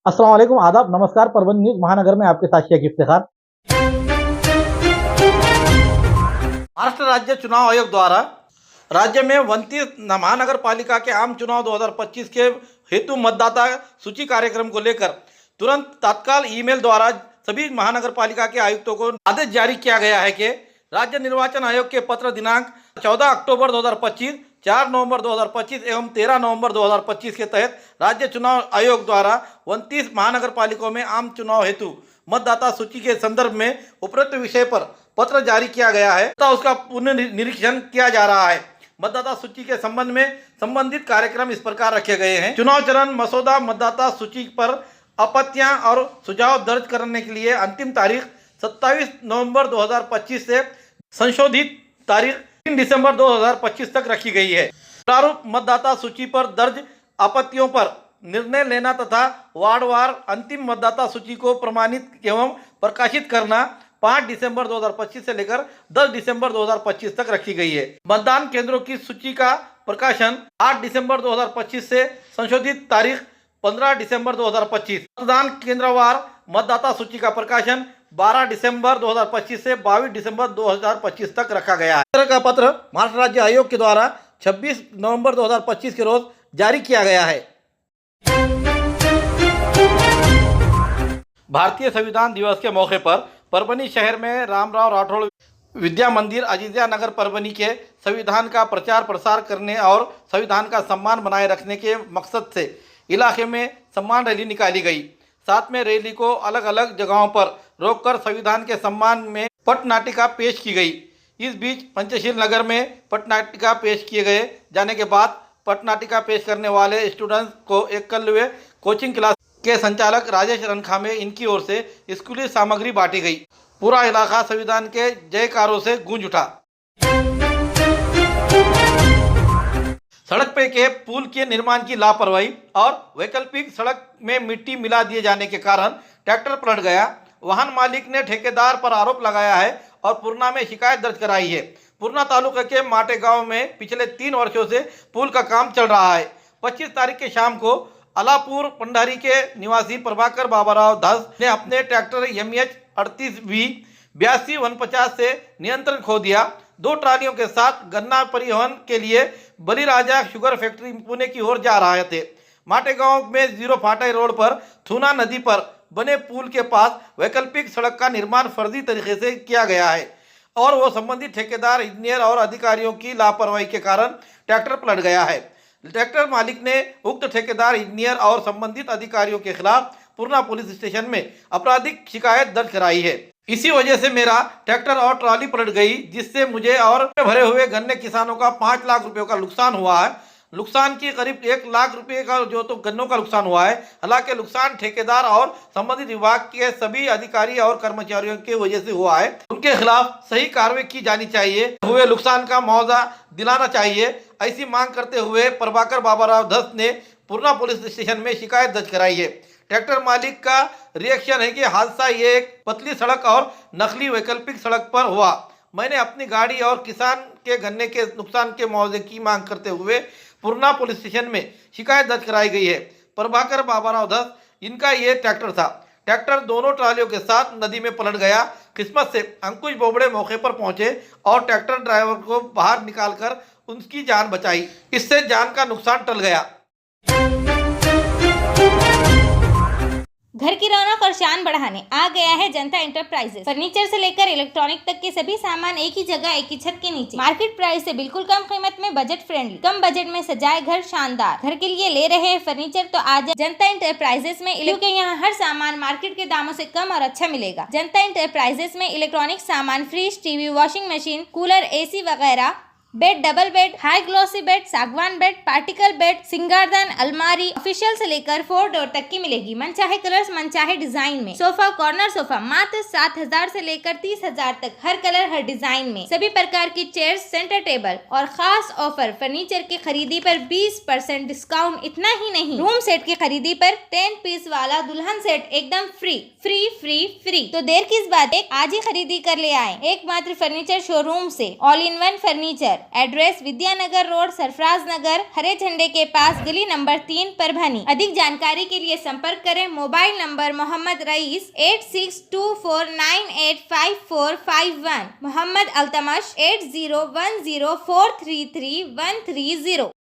अस्सलाम वालेकुम, आदाब, नमस्कार। परभनी न्यूज़ महानगर में आपके साथ शेख इफ्तिखार। महाराष्ट्र राज्य चुनाव आयोग द्वारा राज्य में 29 महानगर पालिका के आम चुनाव 2025 के हेतु मतदाता सूची कार्यक्रम को लेकर तुरंत तत्काल ईमेल द्वारा सभी महानगर पालिका के आयुक्तों को आदेश जारी किया गया है कि राज्य निर्वाचन आयोग के पत्र दिनांक 14 अक्टूबर 2025, 4 नवंबर 2025 एवं 13 नवंबर 2025 के तहत राज्य चुनाव आयोग द्वारा 29 महानगर पालिकाओं में आम चुनाव हेतु मतदाता सूची के संदर्भ में उपरोक्त विषय पर पत्र जारी किया गया है तथा उसका पुनर्निरीक्षण किया जा रहा है। मतदाता सूची के संबंध में संबंधित कार्यक्रम इस प्रकार रखे गए हैं। चुनाव चरण मसौदा मतदाता सूची पर आपत्तियां और सुझाव दर्ज करने के लिए अंतिम तारीख 27 नवंबर 2025 से संशोधित तारीख 3 दिसंबर 2025 तक रखी गई है। प्रारूप मतदाता सूची पर दर्ज आपत्तियों पर निर्णय लेना तथा वार्डवार अंतिम मतदाता सूची को प्रमाणित एवं प्रकाशित करना 5 दिसंबर 2025 से लेकर 10 दिसंबर 2025 तक रखी गई है। मतदान केंद्रों की सूची का प्रकाशन 8 दिसंबर 2025 से संशोधित तारीख 15 दिसंबर 2025। मतदान केंद्रवार मतदाता सूची का प्रकाशन 12 दिसंबर 2025 से 22 दिसंबर 2025 तक रखा गया है। इस तरह का पत्र महाराष्ट्र राज्य आयोग के द्वारा 26 नवंबर 2025 के रोज जारी किया गया है। भारतीय संविधान दिवस के मौके पर परभनी शहर में रामराव राठौड़ विद्या मंदिर अजीजिया नगर परभनी के संविधान का प्रचार प्रसार करने और संविधान का सम्मान बनाए रखने के मकसद से इलाके में सम्मान रैली निकाली गई। साथ में रैली को अलग अलग जगहों पर रोककर संविधान के सम्मान में पटनाटिका पेश की गई। इस बीच पंचशील नगर में पटनाटिका पेश किए गए जाने के बाद पटनाटिका पेश करने वाले स्टूडेंट्स को एकलव्य कोचिंग क्लास के संचालक राजेश रनखामे इनकी ओर से स्कूली सामग्री बांटी गई। पूरा इलाका संविधान के जयकारों से गूंज उठा। सड़क पे के पुल के निर्माण की लापरवाही और वैकल्पिक सड़क में मिट्टी मिला दिए जाने के कारण ट्रैक्टर पलट गया। वाहन मालिक ने ठेकेदार पर आरोप लगाया है और पूर्णा में शिकायत दर्ज कराई है। पूर्णा तालुका के माटे गांव में पिछले 3 वर्षों से पुल का काम चल रहा है। 25 तारीख के शाम को अलापुर पंडारी के निवासी प्रभाकर बाबाराव दास ने अपने ट्रैक्टर MH 38V 82 से नियंत्रण खो दिया। 2 ट्रालियों के साथ गन्ना परिवहन के लिए बलिराजा शुगर फैक्ट्री पुणे की ओर जा रहे थे। माटे गांव में 0 फाटा रोड पर थूना नदी पर बने पुल के पास वैकल्पिक सड़क का निर्माण फर्जी तरीके से किया गया है और वो संबंधित ठेकेदार, इंजीनियर और अधिकारियों की लापरवाही के कारण ट्रैक्टर पलट गया है। ट्रैक्टर मालिक ने उक्त ठेकेदार, इंजीनियर और संबंधित अधिकारियों के खिलाफ पूर्णा पुलिस स्टेशन में आपराधिक शिकायत दर्ज कराई है। इसी वजह से मेरा ट्रैक्टर और ट्रॉली पलट गई, जिससे मुझे और भरे हुए गन्ने किसानों का 5 लाख रुपए का नुकसान हुआ है। नुकसान की करीब 1 लाख रुपए का जो तो गन्नों का नुकसान हुआ है। हालांकि नुकसान ठेकेदार और संबंधित विभाग के सभी अधिकारी और कर्मचारियों की वजह से हुआ है। उनके खिलाफ सही कार्रवाई की जानी चाहिए, हुए नुकसान का मुआवजा दिलाना चाहिए। ऐसी मांग करते हुए प्रभाकर बाबाराव दस ने पूर्णा पुलिस स्टेशन में शिकायत दर्ज कराई है। ट्रैक्टर मालिक का रिएक्शन है कि हादसा ये एक पतली सड़क और नकली वैकल्पिक सड़क पर हुआ। मैंने अपनी गाड़ी और किसान के गन्ने के नुकसान के मुआवजे की मांग करते हुए पूर्णा पुलिस स्टेशन में शिकायत दर्ज कराई गई है। प्रभाकर बाबाराव दस इनका ये ट्रैक्टर था। ट्रैक्टर दोनों ट्रालियों के साथ नदी में पलट गया। किस्मत से अंकुश बोबड़े मौके पर पहुंचे और ट्रैक्टर ड्राइवर को बाहर निकालकर उनकी जान बचाई। इससे जान का नुकसान टल गया। घर की रौनक और शान बढ़ाने आ गया है जनता इंटरप्राइजेस। फर्नीचर से लेकर इलेक्ट्रॉनिक तक के सभी सामान एक ही जगह, एक ही छत के नीचे। मार्केट प्राइस से बिल्कुल कम कीमत में, बजट फ्रेंडली। कम बजट में सजाए घर शानदार। घर के लिए ले रहे हैं फर्नीचर तो आज जनता इंटरप्राइजेस में, क्योंकि यहाँ हर सामान मार्केट के दामों से कम और अच्छा मिलेगा। जनता इंटरप्राइजेस में इलेक्ट्रॉनिक सामान, fridge, TV, washing machine, cooler, AC वगैरह, bed, double bed, high glossy bed, सागवान बेड, पार्टिकल बेड, सिंगारदान, अलमारी ऑफिशियल से लेकर 4 डोर तक की मिलेगी। मनचाहे कलर्स, मनचाहे डिजाइन में। सोफा, कॉर्नर सोफा मात्र 7,000 से लेकर 30,000 तक, हर कलर हर डिजाइन में। सभी प्रकार की चेयर्स, सेंटर टेबल और खास ऑफर, फर्नीचर की खरीदी पर 20% डिस्काउंट। इतना ही नहीं, रूम सेट की खरीदी पर 10 पीस वाला दुल्हन सेट एकदम फ्री फ्री फ्री फ्री। तो देर किस बात है, आज ही खरीदी कर ले आए एकमात्र फर्नीचर शोरूम से। All in one furniture address Vidyanagar road, Sarfaraz Nagar, हरे झंडे के पास, गली नंबर 3, परभनी। अधिक जानकारी के लिए संपर्क करें। Mobile number Mohammad rice 8624985451, Mohammad Altamash 8010433130।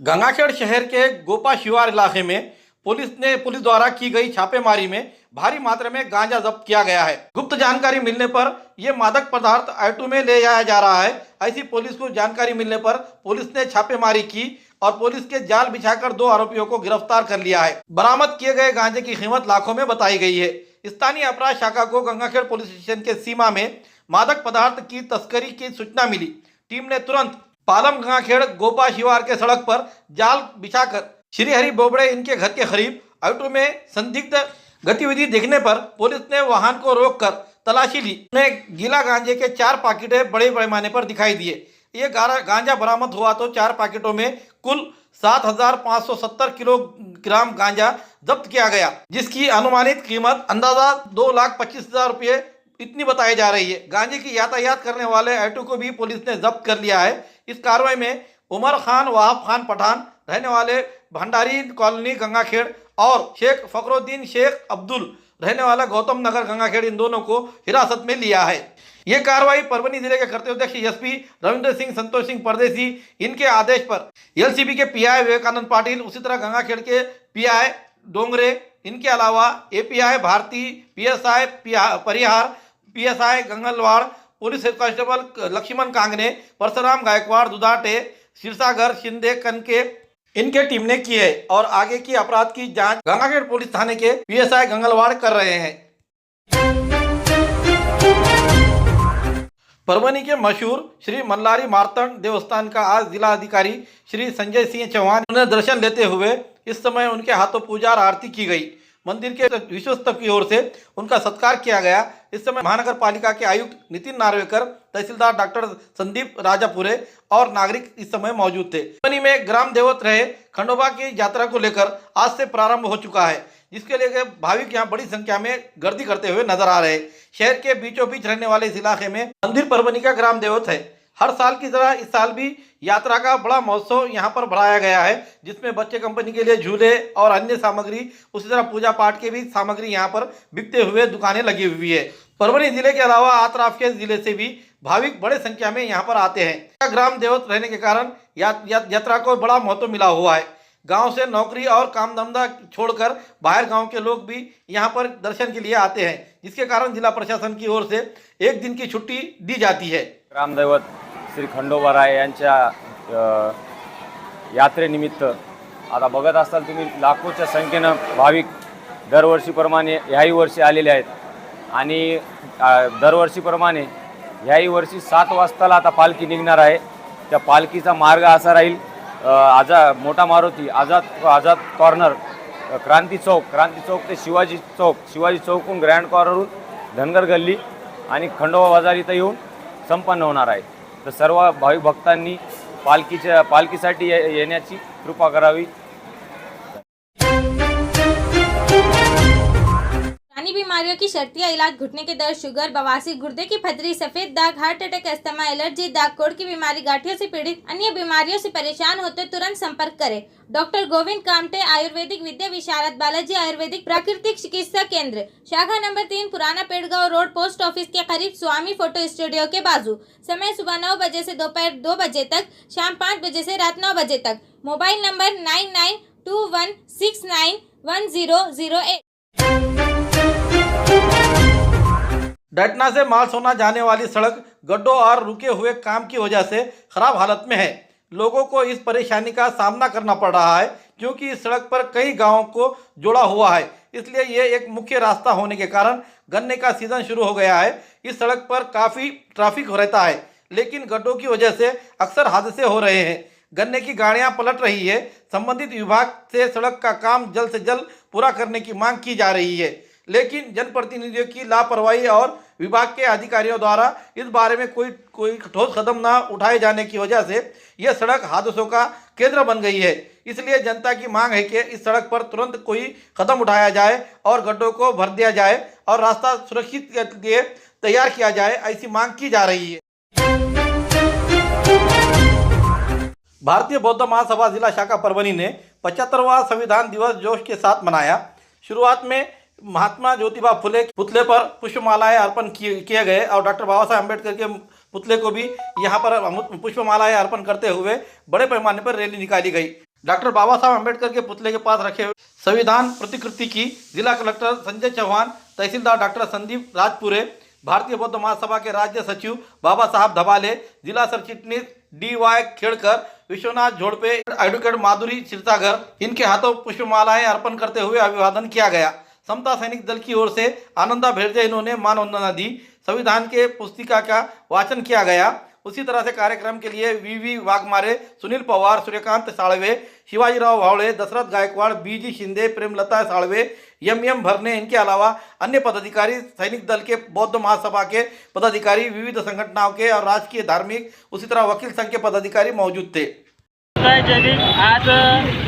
Gangakhed शहर के गोपा शिवार इलाके में पुलिस द्वारा की गई छापेमारी में भारी मात्रा में गांजा जब्त किया गया है। गुप्त जानकारी मिलने पर यह मादक पदार्थ ऑटो में ले जाया जा रहा है। ऐसी पुलिस को जानकारी मिलने पर पुलिस ने छापेमारी की और पुलिस के जाल बिछाकर 2 आरोपियों को गिरफ्तार कर लिया है। बरामद किए गए गांजे की कीमत लाखों में बताई गई है। स्थानीय अपराध शाखा को गंगाखेड़ पुलिस स्टेशन के सीमा में मादक पदार्थ की तस्करी की सूचना मिली। टीम ने तुरंत पालम गंगाखेड़ गोपा शिवार के सड़क पर जाल बिछाकर श्री हरि बोबड़े इनके घर के करीब ऑटो में संदिग्ध गतिविधि देखने पर पुलिस ने वाहन को रोककर तलाशी ली। उन्हें गीला गांजे के 4 पैकेट बड़े पैमाने पर दिखाई दिए। ये गांजा बरामद हुआ तो 4 पैकेटों में कुल 7,570 किलोग्राम गांजा जब्त किया गया, जिसकी अनुमानित कीमत अंदाजा 2,25,000 रुपये इतनी बताई जा रही है। गांजे की यातायात करने वाले ऑटो को भी पुलिस ने जब्त कर लिया है। इस कार्रवाई में उमर खान वहाब खान पठान रहने वाले भंडारी कॉलोनी गंगाखेड़ और शेख फखरुद्दीन शेख अब्दुल रहने वाला गौतम नगर गंगाखेड़, इन दोनों को हिरासत में लिया है। ये कार्रवाई परभनी जिले के कर्तव्यदक्ष एसपी रविंद्र सिंह संतोष सिंह परदेसी इनके आदेश पर एलसीबी के पीआई विवेकानंद पाटिल, उसी तरह गंगाखेड़ के पीआई डोंगरे, इनके अलावा API Bharti, PSI Parihar, PSI Gangalwad, police head constable Laxman Kangne, Parshuram Gaikwad, Dudhate, Sirsagar, Shinde, Kanke, इनके टीम ने की है और आगे की अपराध की जांच गंगाखेड़ पुलिस थाने के पीएसआई गंगलवाड़ कर रहे हैं। परभनी के मशहूर श्री मल्लारी मार्तंड देवस्थान का आज जिला अधिकारी श्री संजय सिंह चौहान ने दर्शन लेते हुए इस समय उनके हाथों पूजा और आरती की गई। मंदिर के विश्वस्त की ओर से उनका सत्कार किया गया। इस समय महानगर पालिका के आयुक्त नितिन नार्वेकर, तहसीलदार डॉक्टर संदीप राजापुरे और नागरिक इस समय मौजूद थे। परभनी में ग्राम देवत रहे खंडोबा की यात्रा को लेकर आज से प्रारंभ हो चुका है, जिसके लिए भाविक यहाँ बड़ी संख्या में गर्दी करते हुए नजर आ रहे हैं। शहर के बीचों बीच रहने वाले इस इलाके में मंदिर परभनी का ग्राम देवत है। हर साल की तरह इस साल भी यात्रा का बड़ा महोत्सव यहाँ पर बढ़ाया गया है, जिसमें बच्चे कंपनी के लिए झूले और अन्य सामग्री, उसी तरह पूजा पाठ की भी सामग्री यहाँ पर बिकते हुए दुकानें लगी हुई है। परभनी जिले के अलावा आसपास के जिले से भी भाविक बड़े संख्या में यहाँ पर आते हैं। ग्राम देवत रहने के कारण यात्रा को बड़ा महत्व मिला हुआ है। गांव से नौकरी और काम धंधा छोड़कर बाहर गांव के लोग भी यहां पर दर्शन के लिए आते हैं, जिसके कारण जिला प्रशासन की ओर से 1 दिन की छुट्टी दी जाती है। ग्रामदैवत श्री खंडोबाराय यांच्या यात्रेनिमित्त आता बघत असाल तुम्ही लाखोच्या संख्येनं भाविक दरवर्षीप्रमाणे ह्याही वर्षी आलेले आहेत आणि दरवर्षीप्रमाणे ह्याही वर्षी 7 वाजताला आता पालखी निघणार आहे। त्या पालखीचा मार्ग असा राहील मोठा मारुती आझाद कॉर्नर, क्रांती चौक ते शिवाजी चौकहून ग्रँड कॉर्नरहून धनगर गल्ली आणि खंडोबा बाजार इथं येऊन संपन्न होणार आहे। तर सर्व भाविक भक्तांनी पालखीसाठी येण्याची कृपा करावी। पुरानी बीमारियों की शर्तिया इलाज, घुटने के दर्द, शुगर, बवासीर, गुर्दे की पथरी, सफेद दाग, हार्ट अटैक, अस्थमा, एलर्जी, दाग, कोड़ की बीमारी, गांठियों से पीड़ित, अन्य बीमारियों से परेशान होते तुरंत संपर्क करें। डॉक्टर गोविंद कामटे, आयुर्वेदिक विद्या विशारद, बालाजी आयुर्वेदिक प्राकृतिक चिकित्सा केंद्र, शाखा नंबर 3, पुराना पेड़गांव रोड, पोस्ट ऑफिस के करीब, स्वामी फोटो स्टूडियो के बाजू। समय सुबह 9 बजे से दोपहर 2 बजे तक, शाम 5 बजे से रात 9 बजे तक। Mobile number 9921691008। डटना से मालसोना जाने वाली सड़क गड्ढों और रुके हुए काम की वजह से खराब हालत में है। लोगों को इस परेशानी का सामना करना पड़ रहा है, क्योंकि इस सड़क पर कई गांवों को जोड़ा हुआ है, इसलिए ये एक मुख्य रास्ता होने के कारण गन्ने का सीजन शुरू हो गया है। इस सड़क पर काफ़ी ट्रैफिक रहता है, लेकिन गड्ढों की वजह से अक्सर हादसे हो रहे हैं। गन्ने की गाड़ियां पलट रही है। संबंधित विभाग से सड़क का काम जल्द से जल्द पूरा करने की मांग की जा रही है, लेकिन जनप्रतिनिधियों की लापरवाही और विभाग के अधिकारियों द्वारा इस बारे में कोई ठोस कदम न उठाए जाने की वजह से यह सड़क हादसों का केंद्र बन गई है। इसलिए जनता की मांग है कि इस सड़क पर तुरंत कोई कदम उठाया जाए और गड्ढों को भर दिया जाए और रास्ता सुरक्षित के लिए तैयार किया जाए, ऐसी मांग की जा रही है। भारतीय बौद्ध महासभा जिला शाखा परभनी ने 75वां संविधान दिवस जोश के साथ मनाया। शुरुआत में महात्मा ज्योतिबा फुले पुतले पर पुष्पमालाएं अर्पण किए गए और डॉक्टर बाबा साहब अम्बेडकर के पुतले को भी यहां पर पुष्पमालाएं अर्पण करते हुए बड़े पैमाने पर रैली निकाली गई। डॉक्टर बाबा साहब अम्बेडकर के पुतले के पास रखे संविधान प्रतिकृति की जिला कलेक्टर संजय चौहान, तहसीलदार डॉक्टर संदीप राजपुरे, भारतीय बौद्ध महासभा के राज्य सचिव बाबा साहब धबाले, जिला सरचिटनीस DY खेड़कर, विश्वनाथ झोड़पे, एडवोकेट माधुरी क्षीरसागर, इनके हाथों पुष्पमालाएं अर्पण करते हुए अभिवादन किया गया। समता सैनिक दल की ओर से आनंदा भेड़जे इन्होंने मानवंदना दी। संविधान के पुस्तिका का वाचन किया गया। उसी तरह से कार्यक्रम के लिए VV Waghmare, Sunil Pawar, Suryakant Salve, Shivajirao भावड़े, Dasharath Gaekwad, BG Shinde, Premlata Salve, MM भरने, इनके अलावा अन्य पदाधिकारी, सैनिक दल के, बौद्ध महासभा के पदाधिकारी, विविध संगठनों के और राजकीय, धार्मिक, उसी तरह वकील संघ के पदाधिकारी मौजूद थे। आज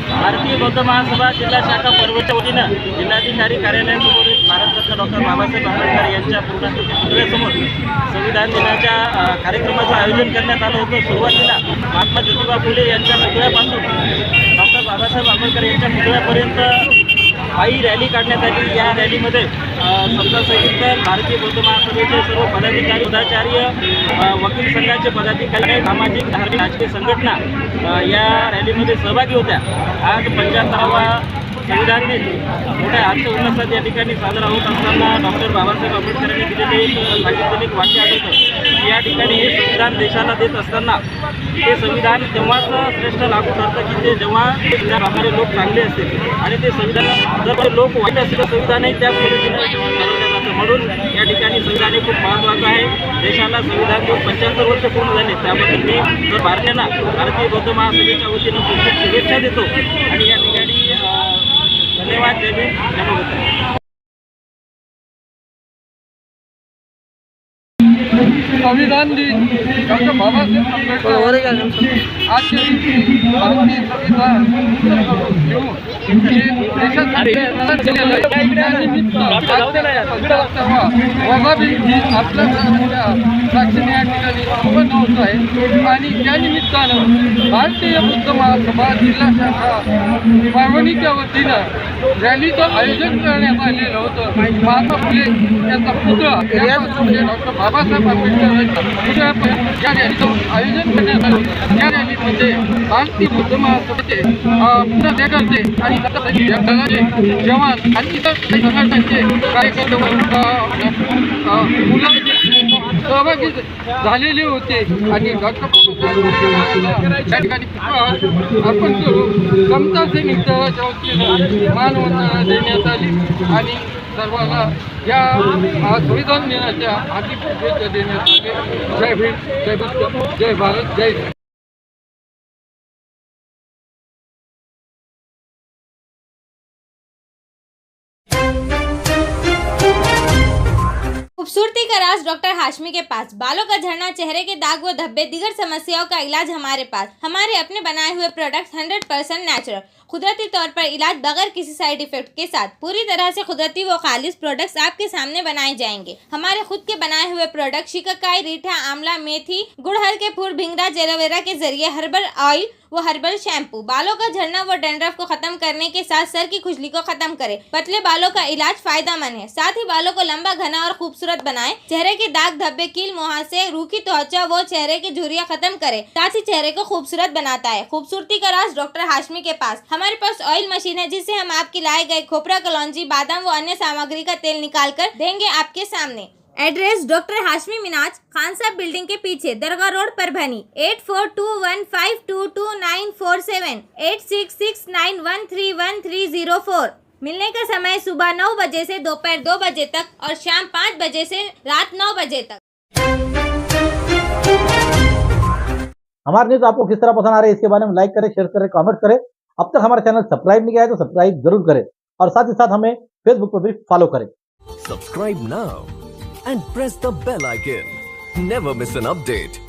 भारतीय बौद्ध महासभा जिल्हा शाखा परभणीच्या वतीनं जिल्हाधिकारी कार्यालयासमोर भारतरत्न डॉक्टर बाबासाहेब आंबेडकर यांच्या पूर्णाकृती पुतळ्यासमोर संविधान दिनाच्या कार्यक्रमाचं आयोजन करण्यात आलं होतं। सुरुवातीला महात्मा ज्योतिबा फुले यांच्या पुतळ्यापासून डॉक्टर बाबासाहेब आंबेडकर यांच्या पुतळ्यापर्यंत पायी रॅली काढण्यात आली। या रॅलीमध्ये समता सैनिक दल, भारतीय बौद्ध महासभेचे सर्व पदाधिकारी, पदाचार्य, वकील संघाचे पदाधिकारी, सामाजिक, धार्मिक, राजकीय संघटना या रॅलीमध्ये सहभागी होत्या। आज 75वा संविधान दिन मोठ्या हर्षोल्लासात या ठिकाणी साजरा होत असताना डॉक्टर बाबासाहेब आंबेडकरांनी दिलेले सांगितलेले एक वाक्य आठवतं। या ठिकाणी हे संविधान देशाला देत असताना ते संविधान तेव्हाच श्रेष्ठ लागू ठरतं की ते जेव्हा राहणारे लोक चांगले असतील आणि ते संविधान जर लोक वाईट असतील तर संविधानही त्याच पद्धतीने ठरवलं जातं। म्हणून या ठिकाणी संविधान हे खूप महत्त्वाचं आहे। देशाला संविधान देऊन 75 वर्ष पूर्ण झाले, त्याबद्दल मी तर भारतीयांना भारतीय बौद्ध महासभेच्या वतीनं खूप खूप शुभेच्छा देतो आणि या ठिकाणी धन्यवाद। जय भीम, जय भारत। संविधान दिन डॉक्टर बाबासाहेब आंबेडकर आज के भारतीय संविधान घेऊन आपल्या साक्षीने या ठिकाणी संपन्न होत आहे आणि त्या निमित्तानं भारतीय बौद्ध महासभा जिल्हा शाखा परभणीच्या वतीनं रॅलीचं आयोजन करण्यात आलेलं होतं। महात्मा फुले यांचा पुतळा डॉक्टर बाबासाहेब आंबेडकर या रॅलीचं आयोजन करण्यात आलं होतं। या रॅलीमध्ये भारतीय बौद्ध महासभेचे पुण्याचे आणि दलाचे जवान आणि इतर काही संघटनांचे कार्यकर्ते मुलं सहभागी झालेले होते आणि डॉक्टर बाबासाहेब या ठिकाणी अर्पण करून समता सैनिक दलाच्या वतीनं मानवंदना देण्यात आली आणि सर्वांना या संविधान दिनाच्या हार्दिक शुभेच्छा देण्यात आले। जय भीम, जय बुद्ध, जय भारत, जय हिंद। खूबसूरती का राज डॉक्टर हाशमी के पास। बालों का झड़ना, चेहरे के दाग व धब्बे, दीगर समस्याओं का इलाज हमारे पास। हमारे अपने बनाए हुए प्रोडक्ट्स 100% नेचुरल, कुदरती तौर पर इलाज बगैर किसी साइड इफेक्ट के साथ पूरी तरह से कुदरती व खालिश प्रोडक्ट्स आपके सामने बनाए जाएंगे। हमारे खुद के बनाए हुए प्रोडक्ट शिकाकाई, रीठा, आंवला, मेथी, गुड़हल के फूल, भिंगरा, एलोवेरा के जरिए हर्बल ऑयल वो हर्बल शैम्पू बालों का झड़ना व डैंड्रफ को खत्म करने के साथ सर की खुजली को खत्म करे। पतले बालों का इलाज फायदेमंद है, साथ ही बालों को लंबा, घना और खूबसूरत बनाए। चेहरे के दाग, धब्बे, कील, मुहासे, रूखी त्वचा वो चेहरे की झुर्रियां खत्म करे, साथ ही चेहरे को खूबसूरत बनाता है। खूबसूरती का राज डॉक्टर हाशमी के पास। हमारे पास ऑयल मशीन है जिससे हम आपकी लाए गए खोपरा, कलौंजी, बादाम व अन्य सामग्री का तेल निकाल कर देंगे आपके सामने। एड्रेस डॉक्टर हाशमी मिनाज, खान साहब बिल्डिंग के पीछे, दरगाह रोड, परभणी। 8421522947 8669131304। मिलने का समय सुबह 9 बजे से दोपहर 2 बजे तक और शाम 5 बजे से रात 9 बजे तक। हमारे न्यूज आपको किस तरह पसंद आ रही है इसके बारे में लाइक करें, शेयर करें, कमेंट करें। अब तक हमारा चैनल सब्सक्राइब नहीं किया है तो सब्सक्राइब जरूर करें और साथ ही साथ हमें फेसबुक पर भी फॉलो करें। Subscribe now and press the bell icon. Never miss an update.